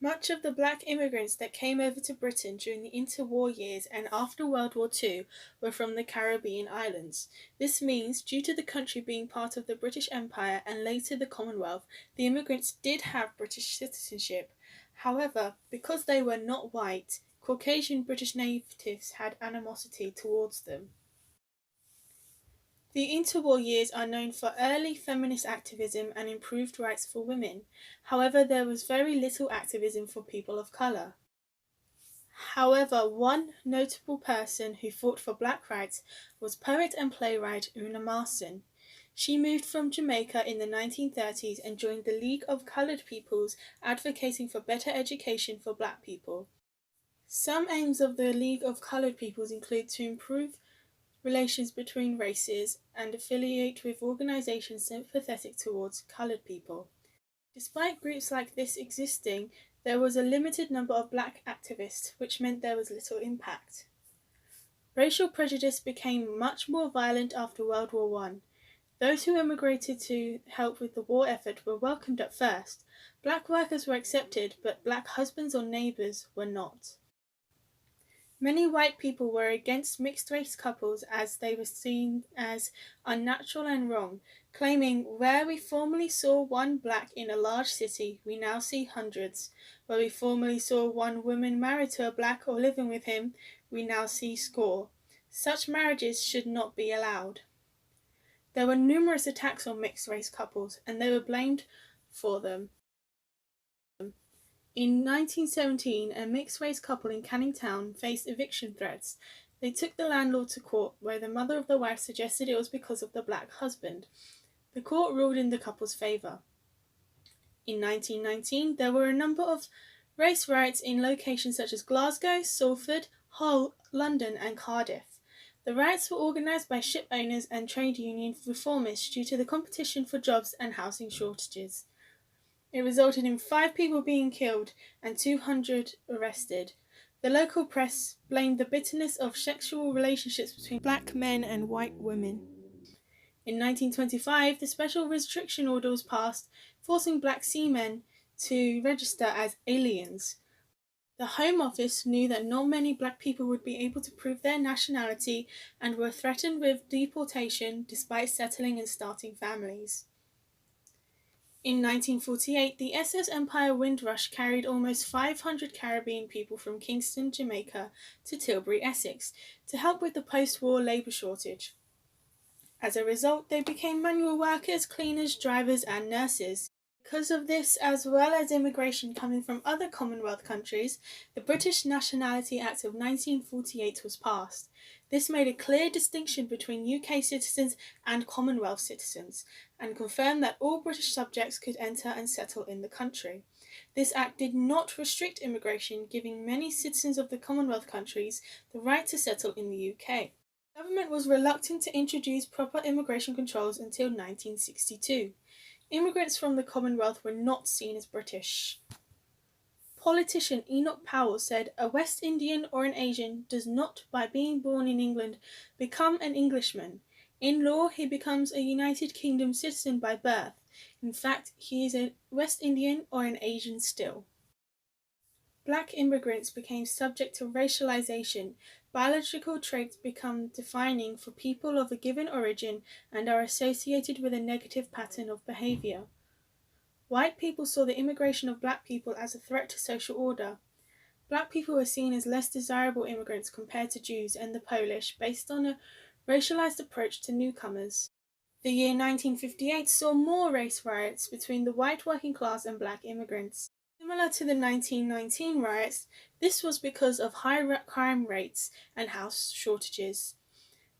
Much of the black immigrants that came over to Britain during the interwar years and after World War II were from the Caribbean islands. This means, due to the country being part of the British Empire and later the Commonwealth, the immigrants did have British citizenship. However, because they were not white, Caucasian British natives had animosity towards them. The interwar years are known for early feminist activism and improved rights for women. However, there was very little activism for people of colour. However, one notable person who fought for black rights was poet and playwright Una Marson. She moved from Jamaica in the 1930s and joined the League of Coloured Peoples, advocating for better education for black people. Some aims of the League of Coloured Peoples include to improve relations between races, and affiliate with organisations sympathetic towards coloured people. Despite groups like this existing, there was a limited number of black activists, which meant there was little impact. Racial prejudice became much more violent after World War I. Those who emigrated to help with the war effort were welcomed at first. Black workers were accepted, but black husbands or neighbours were not. Many white people were against mixed-race couples as they were seen as unnatural and wrong, claiming, "Where we formerly saw one black in a large city, we now see hundreds. Where we formerly saw one woman married to a black or living with him, we now see score. Such marriages should not be allowed." There were numerous attacks on mixed-race couples, and they were blamed for them. In 1917, a mixed-race couple in Canning Town faced eviction threats. They took the landlord to court, where the mother of the wife suggested it was because of the black husband. The court ruled in the couple's favour. In 1919, there were a number of race riots in locations such as Glasgow, Salford, Hull, London and Cardiff. The riots were organised by ship owners and trade union reformists due to the competition for jobs and housing shortages. It resulted in 5 people being killed and 200 arrested. The local press blamed the bitterness of sexual relationships between black men and white women. In 1925, the Special Restriction Order was passed, forcing black seamen to register as aliens. The Home Office knew that not many black people would be able to prove their nationality and were threatened with deportation despite settling and starting families. In 1948, the SS Empire Windrush carried almost 500 Caribbean people from Kingston, Jamaica to Tilbury, Essex, to help with the post-war labour shortage. As a result, they became manual workers, cleaners, drivers and nurses. Because of this, as well as immigration coming from other Commonwealth countries, the British Nationality Act of 1948 was passed. This made a clear distinction between UK citizens and Commonwealth citizens, and confirmed that all British subjects could enter and settle in the country. This act did not restrict immigration, giving many citizens of the Commonwealth countries the right to settle in the UK. The government was reluctant to introduce proper immigration controls until 1962. Immigrants from the Commonwealth were not seen as British. Politician Enoch Powell said, "A West Indian or an Asian does not, by being born in England, become an Englishman. In law, he becomes a United Kingdom citizen by birth. In fact, he is a West Indian or an Asian still." Black immigrants became subject to racialization. Biological traits become defining for people of a given origin and are associated with a negative pattern of behaviour. White people saw the immigration of black people as a threat to social order. Black people were seen as less desirable immigrants compared to Jews and the Polish, based on a racialized approach to newcomers. The year 1958 saw more race riots between the white working class and black immigrants. Similar to the 1919 riots, this was because of high crime rates and house shortages.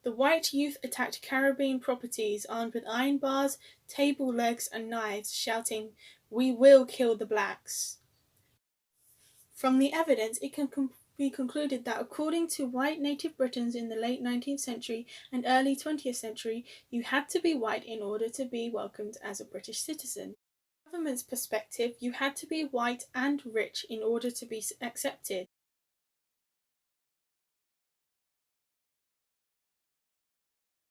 The white youth attacked Caribbean properties armed with iron bars, table legs and knives, shouting, "We will kill the blacks." From the evidence, it can be concluded that according to white native Britons in the late 19th century and early 20th century, you had to be white in order to be welcomed as a British citizen. From the government's perspective, you had to be white and rich in order to be accepted.